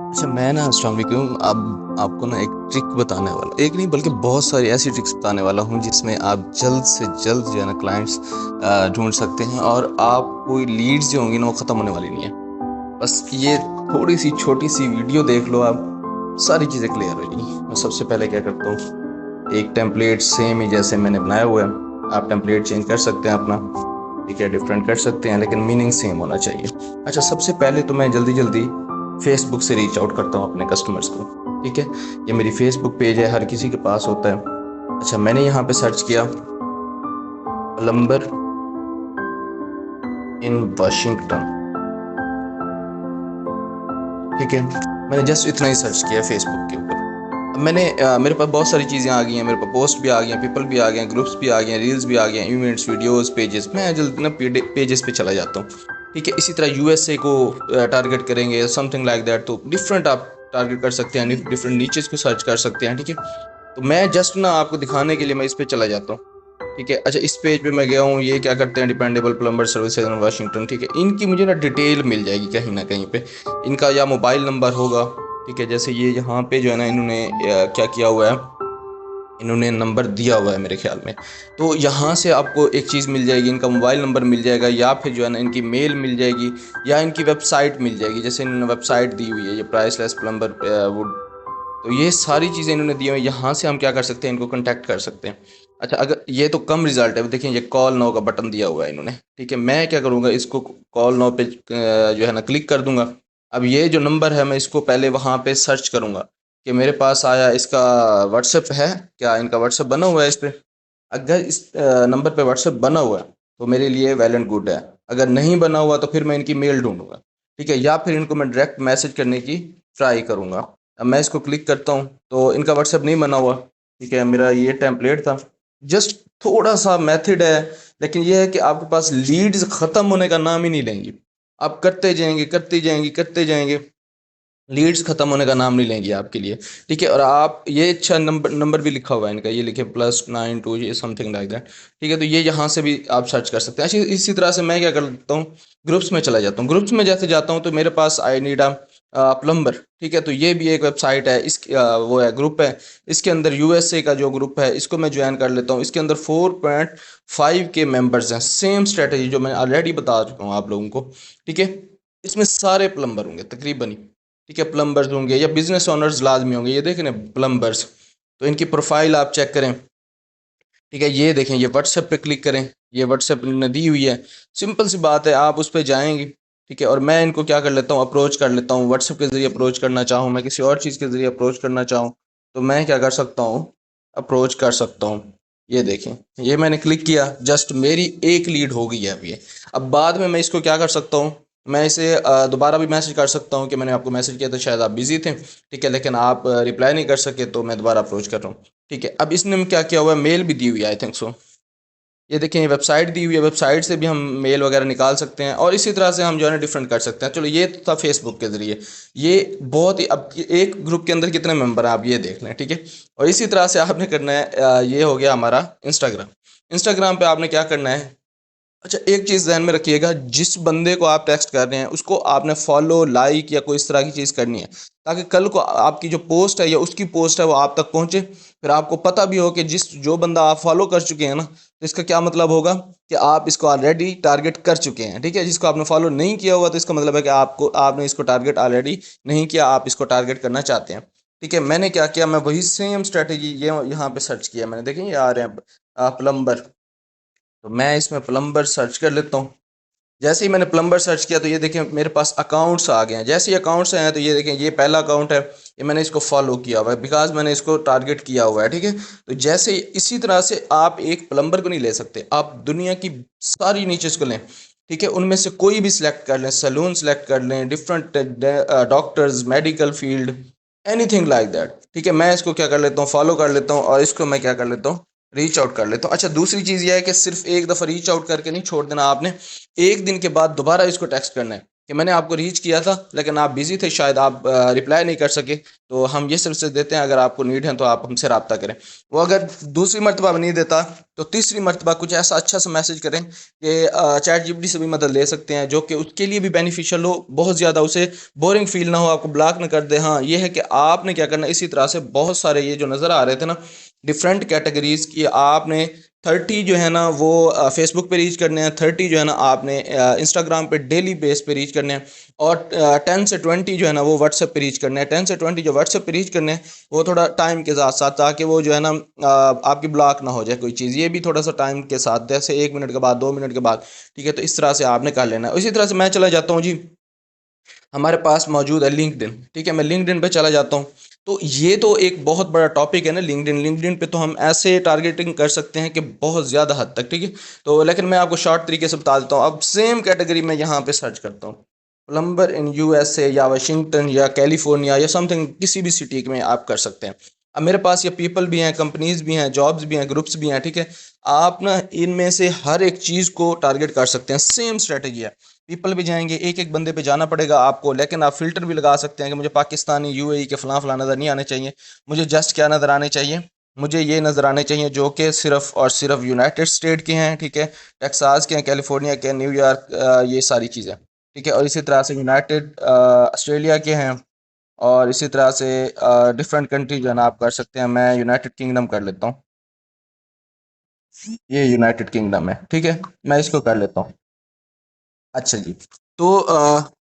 अच्छा, मैं ना अस्सलाम वालेकुम, अब आपको ना एक ट्रिक बताने वाला, एक नहीं बल्कि बहुत सारी ऐसी ट्रिक्स बताने वाला हूँ जिसमें आप जल्द से जल्द जो है ना क्लाइंट्स ढूंढ सकते हैं और आप कोई लीड्स जो होंगी ना वो ख़त्म होने वाली नहीं है। बस ये थोड़ी सी छोटी सी वीडियो देख लो आप, सारी चीज़ें क्लियर हो जाएंगी। मैं सबसे पहले क्या करता हूँ, एक टेम्पलेट सेम ही जैसे मैंने बनाया हुआ है, आप टेम्पलेट चेंज कर सकते हैं अपना, ठीक है, डिफरेंट कर सकते हैं लेकिन मीनिंग सेम होना चाहिए। अच्छा, सबसे पहले तो मैं जल्दी जल्दी फेसबुक से रीच आउट करता हूँ अपने कस्टमर्स को। ठीक है, ये मेरी फेसबुक पेज है, हर किसी के पास होता है। अच्छा, मैंने यहाँ पे सर्च किया प्लम्बर इन वाशिंगटन। ठीक है, मैंने जस्ट इतना ही सर्च किया फेसबुक के ऊपर। अब मेरे पास बहुत सारी चीज़ें आ गई हैं, मेरे पास पोस्ट भी आ गए हैं, पीपल भी आ गए हैं, ग्रुप्स भी आ गए हैं, रील्स भी आ गए हैं, इवेंट्स, वीडियोस, पेजेस। मैं जल्दी ना पेजेस पे चला जाता हूँ। ठीक है, इसी तरह यूएसए को टारगेट करेंगे, समथिंग लाइक दैट, तो डिफरेंट आप टारगेट कर सकते हैं, डिफरेंट नीचेस को सर्च कर सकते हैं। ठीक है, तो मैं जस्ट ना आपको दिखाने के लिए मैं इस पे चला जाता हूँ। ठीक है, अच्छा, इस पेज पे मैं गया हूँ, ये क्या करते हैं, dependable plumber services in Washington. ठीक है, इनकी मुझे ना डिटेल मिल जाएगी कहीं ना कहीं पे, इनका या मोबाइल नंबर होगा। ठीक है, जैसे ये यहाँ पे जो है ना इन्होंने क्या किया हुआ है, इन्होंने नंबर दिया हुआ है मेरे ख्याल में। तो यहाँ से आपको एक चीज़ मिल जाएगी, इनका मोबाइल नंबर मिल जाएगा, या फिर जो है ना इनकी मेल मिल जाएगी, या इनकी वेबसाइट मिल जाएगी। जैसे इन्होंने वेबसाइट दी हुई है, ये प्राइसलेस प्लम्बर वुड। तो ये सारी चीज़ें इन्होंने दी हुई हैं, यहाँ से हम क्या कर सकते हैं, इनको कांटेक्ट कर सकते हैं। अच्छा, अगर ये तो कम रिजल्ट है, देखिए ये कॉल नाउ का बटन दिया हुआ है इन्होंने। ठीक है, मैं क्या करूँगा, इसको कॉल नाउ पे जो है ना क्लिक कर दूंगा। अब ये जो नंबर है मैं इसको पहले वहाँ पे सर्च करूँगा कि मेरे पास आया, इसका व्हाट्सएप है क्या, इनका व्हाट्सएप बना हुआ है इस पर। अगर इस नंबर पे व्हाट्सएप बना हुआ है तो मेरे लिए वेल एंड गुड है। अगर नहीं बना हुआ तो फिर मैं इनकी मेल ढूंढूंगा। ठीक है, या फिर इनको मैं डायरेक्ट मैसेज करने की ट्राई करूंगा। अब मैं इसको क्लिक करता हूँ तो इनका व्हाट्सएप नहीं बना हुआ। ठीक है, मेरा ये टेम्पलेट था, जस्ट थोड़ा सा मेथड है, लेकिन ये है कि आपके पास लीड्स ख़त्म होने का नाम ही नहीं लेंगी। आप करते जाएंगे, करते जाएंगे, करते जाएंगे, लीड्स खत्म होने का नाम नहीं लेंगी आपके लिए। ठीक है, और आप ये अच्छा नंबर नंबर भी लिखा हुआ है इनका, ये लिखे +92, ये समथिंग लाइक दैट। ठीक है, तो ये यहाँ से भी आप सर्च कर सकते हैं। अच्छा, इसी तरह से मैं क्या करता हूँ, ग्रुप्स में चला जाता हूँ। ग्रुप्स में जैसे जाता हूँ तो मेरे पास आई नीड अ प्लम्बर। ठीक है, तो ये भी एक वेबसाइट है, इस वो है, ग्रुप है। इसके अंदर यूएसए का जो ग्रुप है इसको मैं ज्वाइन कर लेता हूँ। इसके अंदर 4.5 के मेंबर्स हैं, सेम स्ट्रेटजी जो मैं ऑलरेडी बता चुका हूँ आप लोगों को। ठीक है, इसमें सारे प्लम्बर होंगे तकरीबन ही। ठीक है, प्लम्बर्स होंगे या बिजनेस ओनर्स लाजमी होंगे, ये देखें ना प्लम्बर्स। तो इनकी प्रोफाइल आप चेक करें। ठीक है, ये देखें, ये व्हाट्सएप पे क्लिक करें, ये व्हाट्सएप ने दी हुई है। सिंपल सी बात है, आप उस पर जाएंगे। ठीक है, और मैं इनको क्या कर लेता हूँ, अप्रोच कर लेता हूँ व्हाट्सएप के ज़रिए। अप्रोच करना चाहूँ मैं, किसी और चीज़ के ज़रिए अप्रोच करना चाहूँ, तो मैं क्या कर सकता हूँ, अप्रोच कर सकता हूँ। ये देखें, ये मैंने क्लिक किया, जस्ट मेरी एक लीड हो गई है अब ये। अब बाद में मैं इसको क्या कर सकता हूँ, मैं इसे दोबारा भी मैसेज कर सकता हूँ कि मैंने आपको मैसेज किया था, शायद आप बिजी थे। ठीक है, लेकिन आप रिप्लाई नहीं कर सके, तो मैं दोबारा अप्रोच कर रहा हूँ। ठीक है, अब इसने क्या किया हुआ है, मेल भी दी हुई है, आई थिंक सो। ये देखें, ये वेबसाइट दी हुई है, वेबसाइट से भी हम मेल वगैरह निकाल सकते हैं, और इसी तरह से हम जो है ना डिफरेंट कर सकते हैं। चलो, ये तो था फेसबुक के ज़रिए। ये बहुत ही, अब एक ग्रुप के अंदर कितने मेंबर हैं आप ये देख लें। ठीक है, और इसी तरह से आपने करना है, ये हो गया हमारा इंस्टाग्राम। इंस्टाग्राम पे आपने क्या करना है, अच्छा, एक चीज़ ध्यान में रखिएगा, जिस बंदे को आप टेक्स्ट कर रहे हैं उसको आपने फॉलो, लाइक या कोई इस तरह की चीज़ करनी है, ताकि कल को आपकी जो पोस्ट है या उसकी पोस्ट है वो आप तक पहुंचे। फिर आपको पता भी हो कि जो बंदा आप फॉलो कर चुके हैं ना, तो इसका क्या मतलब होगा कि आप इसको ऑलरेडी टारगेट कर चुके हैं। ठीक है, जिसको आपने फॉलो नहीं किया हुआ तो इसका मतलब है कि आपने इसको टारगेट ऑलरेडी नहीं किया, आप इसको टारगेट करना चाहते हैं। ठीक है, मैंने क्या किया, मैं वही सेम स्ट्रेटेजी ये यहाँ पे सर्च किया मैंने, देखें ये आ रहे हैं प्लम्बर। तो मैं इसमें प्लम्बर सर्च कर लेता हूँ। जैसे ही मैंने प्लम्बर सर्च किया तो ये देखें मेरे पास अकाउंट्स आ गए हैं। जैसे ही अकाउंट्स आए हैं तो ये देखें, ये पहला अकाउंट है, ये मैंने इसको फॉलो किया हुआ है, बिकॉज मैंने इसको टारगेट किया हुआ है। ठीक है, तो जैसे इसी तरह से आप एक प्लम्बर को नहीं ले सकते, आप दुनिया की सारी नीचेस को लें। ठीक है, उनमें से कोई भी सिलेक्ट कर लें, सैलून सेलेक्ट कर लें, different doctors, medical field, anything like that. ठीक है, मैं इसको क्या कर लेता हूँ, फॉलो कर लेता हूँ, और इसको मैं क्या कर लेता हूँ, रीच आउट कर लेता हूँ। अच्छा, दूसरी चीज़ यह है कि सिर्फ एक दफ़ा रीच आउट करके नहीं छोड़ देना आपने, एक दिन के बाद दोबारा इसको टेक्स्ट करना है कि मैंने आपको रीच किया था लेकिन आप बिज़ी थे, शायद आप रिप्लाई नहीं कर सके, तो हम ये सर्विसेज देते हैं, अगर आपको नीड है तो आप हमसे रब्ता करें। वो अगर दूसरी मरतबा नहीं देता तो तीसरी मरतबा कुछ ऐसा अच्छा सा मैसेज करें कि चैट जीपीटी से भी मदद ले सकते हैं, जो कि उसके लिए भी बेनिफिशियल हो, बहुत ज़्यादा उसे बोरिंग फील ना हो, आपको ब्लॉक ना कर दे। हाँ ये है कि आपने क्या करना है, इसी तरह से बहुत सारे ये जो नज़र आ रहे थे ना डिफरेंट कैटेगरीज की, आपने 30 जो है ना वो फेसबुक पे रीच करने हैं, 30 जो है ना आपने इंस्टाग्राम पे डेली बेस पे रीच करने हैं, और 10 से 20 जो है ना वो व्हाट्सएप पे रीच करने हैं। 10 से 20 जो व्हाट्सएप पे रीच करने हैं वो थोड़ा टाइम के साथ साथ, ताकि वो जो है ना आपकी ब्लॉक ना हो जाए कोई चीज़, ये भी थोड़ा सा टाइम के साथ, जैसे 1 मिनट के बाद, 2 मिनट के बाद, ठीक है। तो इस तरह से आपने कर लेना है। इसी तरह से मैं चला जाता हूँ जी, हमारे पास मौजूद है लिंक्डइन, ठीक है। मैं लिंक्डइन पे चला जाता हूँ, तो ये तो एक बहुत बड़ा टॉपिक है ना लिंक्डइन। लिंक्डइन पे तो हम ऐसे टारगेटिंग कर सकते हैं कि बहुत ज़्यादा हद तक, ठीक है। तो लेकिन मैं आपको शॉर्ट तरीके से बता देता हूँ। अब सेम कैटेगरी में यहाँ पे सर्च करता हूँ, प्लम्बर इन यूएसए या वाशिंगटन या कैलिफोर्निया या समथिंग, किसी भी सिटी में आप कर सकते हैं। अब मेरे पास ये पीपल भी हैं, कंपनीज भी हैं, जॉब्स भी हैं, ग्रुप्स भी हैं, ठीक है। आप ना इनमें से हर एक चीज़ को टारगेट कर सकते हैं। सेम स्ट्रेटजी है, पीपल भी जाएंगे, एक एक बंदे पे जाना पड़ेगा आपको, लेकिन आप फिल्टर भी लगा सकते हैं कि मुझे पाकिस्तानी यूएई के फलां फलां नज़र नहीं आने चाहिए, मुझे जस्ट क्या नज़र आने चाहिए, मुझे ये नज़र आने चाहिए जो कि सिर्फ और सिर्फ यूनाइटेड स्टेट के हैं, ठीक है, टेक्सास के हैं, कैलिफोर्निया के, न्यूयॉर्क, ये सारी चीज़ें, ठीक है। और इसी तरह से यूनाइटेड ऑस्ट्रेलिया के हैं, और इसी तरह से डिफरेंट कंट्री जो है ना आप कर सकते हैं। मैं यूनाइटेड किंगडम कर लेता हूँ, ये यूनाइटेड किंगडम है, ठीक है, मैं इसको कर लेता हूँ। अच्छा जी, तो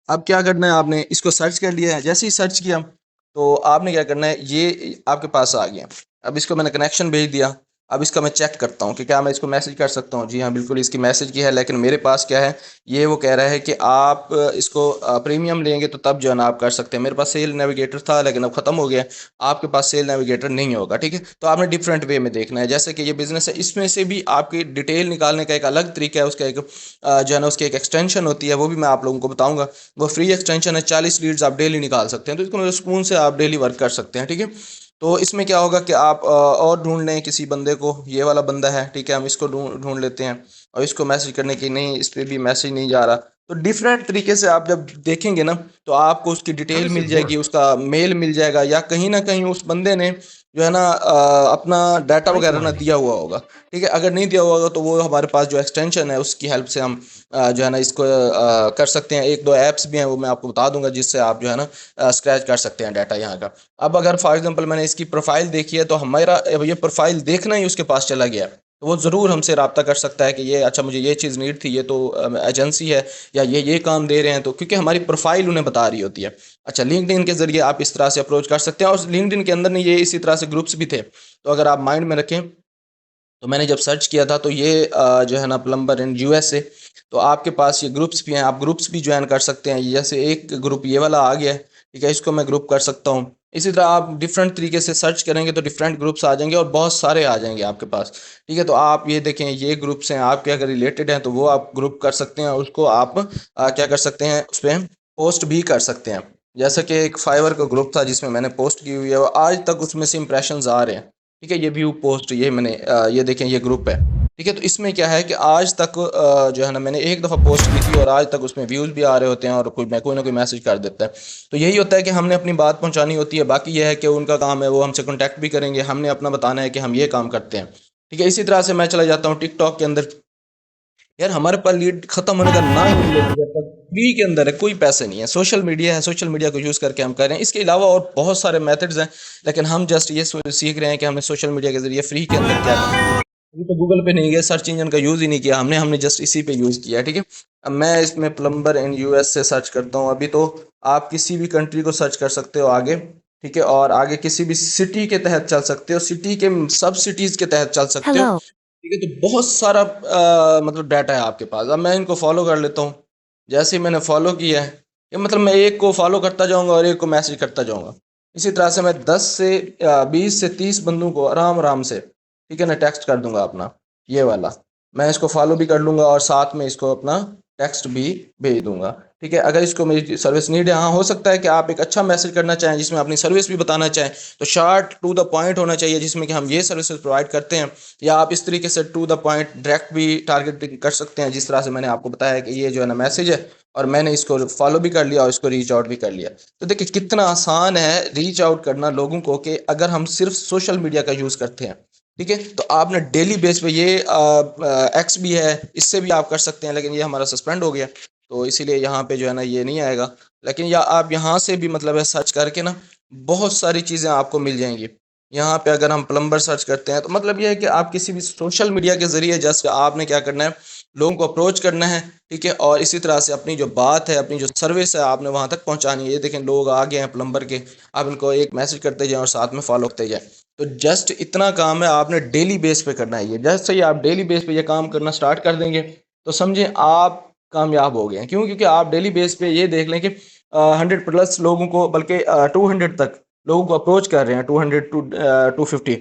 अब क्या करना है, आपने इसको सर्च कर लिया है। जैसे ही सर्च किया तो आपने क्या करना है, ये आपके पास आ गया। अब इसको मैंने कनेक्शन भेज दिया। अब इसका मैं चेक करता हूँ कि क्या मैं इसको मैसेज कर सकता हूँ। जी हाँ, बिल्कुल इसकी मैसेज की है, लेकिन मेरे पास क्या है, ये वो कह रहा है कि आप इसको प्रीमियम लेंगे तो तब जो है ना आप कर सकते हैं। मेरे पास सेल नेविगेटर था लेकिन अब ख़त्म हो गया। आपके पास सेल नेविगेटर नहीं होगा, ठीक है। तो आपने डिफरेंट वे में देखना है। जैसे कि ये बिज़नेस है, इसमें से भी आपकी डिटेल निकालने का एक अलग तरीका है, उसका एक जो है ना उसकी एक एक्सटेंशन होती है, वो भी मैं आप लोगों को बताऊंगा। वो फ्री एक्सटेंशन है, 40 लीड्स आप डेली निकाल सकते हैं, तो इसको सुकून से आप डेली वर्क कर सकते हैं, ठीक है। तो इसमें क्या होगा कि आप और ढूंढ लें किसी बंदे को, ये वाला बंदा है, ठीक है, हम इसको ढूंढ ढूंढ लेते हैं, और इसको मैसेज करने की, नहीं इस पर भी मैसेज नहीं जा रहा। तो डिफरेंट तरीके से आप जब देखेंगे ना तो आपको उसकी How detail does mill it जाएगी, work? उसका मेल मिल जाएगा, या कहीं ना कहीं उस बंदे ने जो है ना अपना डाटा वगैरह ना Pipelining. दिया हुआ होगा, ठीक है। अगर नहीं दिया हुआ होगा तो वो हमारे पास जो एक्सटेंशन है उसकी हेल्प से हम जो है ना इसको कर सकते हैं। एक दो ऐप्स भी हैं, वो मैं आपको बता दूंगा, जिससे आप जो है ना स्क्रैच कर सकते हैं डाटा यहाँ का। अब अगर फॉर एग्जांपल मैंने इसकी प्रोफाइल देखी है, तो हमारा अब ये प्रोफाइल देखना ही उसके पास चला गया, तो वो ज़रूर हमसे रब्ता कर सकता है कि ये अच्छा मुझे ये चीज़ नीड थी, ये तो एजेंसी है, या ये काम दे रहे हैं, तो क्योंकि हमारी प्रोफाइल उन्हें बता रही होती है। अच्छा, लिंक्डइन के ज़रिए आप इस तरह से अप्रोच कर सकते हैं, और लिंक्डइन के अंदर ने ये इसी तरह से ग्रुप्स भी थे। तो अगर आप माइंड में रखें, तो मैंने जब सर्च किया था तो ये जो है ना प्लम्बर इन यूएसए, तो आपके पास ये ग्रुप्स भी हैं, आप ग्रुप्स भी ज्वाइन कर सकते हैं। जैसे एक ग्रुप ये वाला आ गया है, ठीक है, इसको मैं ग्रुप कर सकता हूँ। इसी तरह आप डिफरेंट तरीके से सर्च करेंगे तो डिफरेंट ग्रुप्स आ जाएंगे, और बहुत सारे आ जाएंगे आपके पास, ठीक है। तो आप ये देखें, ये ग्रुप्स हैं आपके, अगर रिलेटेड हैं तो वो आप ग्रुप कर सकते हैं, उसको आप क्या कर सकते हैं, उस पर पोस्ट भी कर सकते हैं। जैसा कि एक फाइवर का ग्रुप था जिसमें मैंने पोस्ट की हुई है, और आज तक उसमें से इंप्रेशंस आ रहे हैं, ठीक है। ये व्यू पोस्ट, ये मैंने ये देखें, ये ग्रुप है, ठीक है। तो इसमें क्या है कि आज तक जो है ना मैंने एक दफ़ा पोस्ट की थी, और आज तक उसमें व्यूज़ भी आ रहे होते हैं, और कोई ना कोई मैसेज कर देता है। तो यही होता है कि हमने अपनी बात पहुंचानी होती है, बाकी यह है कि उनका काम है, वो हमसे कॉन्टैक्ट भी करेंगे, हमने अपना बताना है कि हम ये काम करते हैं, ठीक है। इसी तरह से मैं चला जाता हूँ टिकटॉक के अंदर। यार हमारे पास लीड खत्म होने का नाम ही नहीं लेते जब तक फ्री के अंदर है, कोई पैसे नहीं है। सोशल मीडिया है, सोशल मीडिया को यूज़ करके हम कर रहे हैं। इसके अलावा और बहुत सारे मेथड्स हैं, लेकिन हम जस्ट ये सीख रहे हैं कि हमने सोशल मीडिया के जरिए फ्री के अंदर क्या करना है। अभी तो गूगल पे नहीं गए, सर्च इंजन का यूज़ ही नहीं किया हमने हमने जस्ट इसी पे यूज़ किया है, ठीक है। अब मैं इसमें प्लम्बर इन यूएस से सर्च करता हूँ। अभी तो आप किसी भी कंट्री को सर्च कर सकते हो आगे, ठीक है, और आगे किसी भी सिटी के तहत चल सकते हो, सिटी के सब सिटीज़ के तहत चल सकते हो, Hello. ठीक है। तो बहुत सारा मतलब डाटा है आपके पास। अब मैं इनको फॉलो कर लेता हूँ। जैसे ही मैंने फॉलो किया है, ये मतलब मैं एक को फॉलो करता जाऊंगा और एक को मैसेज करता जाऊंगा। इसी तरह से मैं 10 से 20 से 30 बंदों को आराम आराम से, ठीक है ना, टेक्स्ट कर दूंगा अपना, ये वाला। मैं इसको फॉलो भी कर लूंगा और साथ में इसको अपना टेक्स्ट भी भेज दूंगा। ठीक है, अगर इसको मेरी सर्विस नीड है, हाँ हो सकता है कि आप एक अच्छा मैसेज करना चाहें जिसमें अपनी सर्विस भी बताना चाहें, तो शार्ट टू द पॉइंट होना चाहिए जिसमें कि हम ये सर्विसेज प्रोवाइड करते हैं। या आप इस तरीके से टू द पॉइंट डायरेक्ट भी टारगेटिंग कर सकते हैं, जिस तरह से मैंने आपको बताया कि ये जो है ना मैसेज है और मैंने इसको फॉलो भी कर लिया और इसको रीच आउट भी कर लिया। तो देखिए कितना आसान है रीच आउट करना लोगों को, कि अगर हम सिर्फ सोशल मीडिया का यूज़ करते हैं। ठीक है, तो आपने डेली बेस पे ये एक्स भी है, इससे भी आप कर सकते हैं, लेकिन ये हमारा सस्पेंड हो गया तो इसीलिए यहाँ पे जो है ना ये नहीं आएगा। लेकिन या आप यहाँ से भी मतलब है सर्च करके ना बहुत सारी चीज़ें आपको मिल जाएंगी। यहाँ पे अगर हम प्लम्बर सर्च करते हैं तो मतलब ये है कि आप किसी भी सोशल मीडिया के ज़रिए जस्ट आपने क्या करना है, लोगों को अप्रोच करना है। ठीक है, और इसी तरह से अपनी जो बात है, अपनी जो सर्विस है, आपने वहाँ तक पहुँचानी है। ये देखें लोग आ गए हैं प्लम्बर के, आप इनको एक मैसेज करते जाएँ और साथ में फॉलो करते जाएँ। तो जस्ट इतना काम है, आपने डेली बेस पे करना है। ये जस्ट ही आप डेली बेस पे ये काम करना स्टार्ट कर देंगे तो समझें आप कामयाब हो गए हैं। क्यों? क्योंकि आप डेली बेस पे ये देख लें कि 100+ लोगों को, बल्कि 200 तक लोगों को अप्रोच कर रहे हैं, 200 टू 250।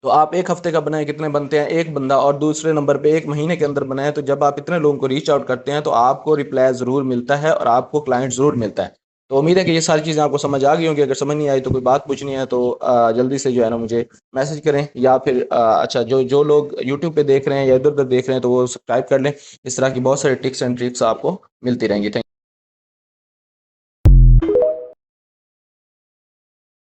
तो आप एक हफ्ते का बनाए कितने बनते हैं, एक बंदा, और दूसरे नंबर पे एक महीने के अंदर बनाए, तो जब आप इतने लोगों को रीच आउट करते हैं तो आपको रिप्लाई ज़रूर मिलता है और आपको क्लाइंट ज़रूर मिलता है। तो उम्मीद है कि ये सारी चीज़ें आपको समझ आ गई होंगी। अगर समझ नहीं आई तो कोई बात पूछनी है तो जल्दी से जो है ना मुझे मैसेज करें, या फिर अच्छा जो जो लोग यूट्यूब पे देख रहे हैं या इधर उधर देख रहे हैं तो वो सब्सक्राइब कर लें। इस तरह की बहुत सारी टिप्स एंड ट्रिक्स आपको मिलती रहेंगी। थैंक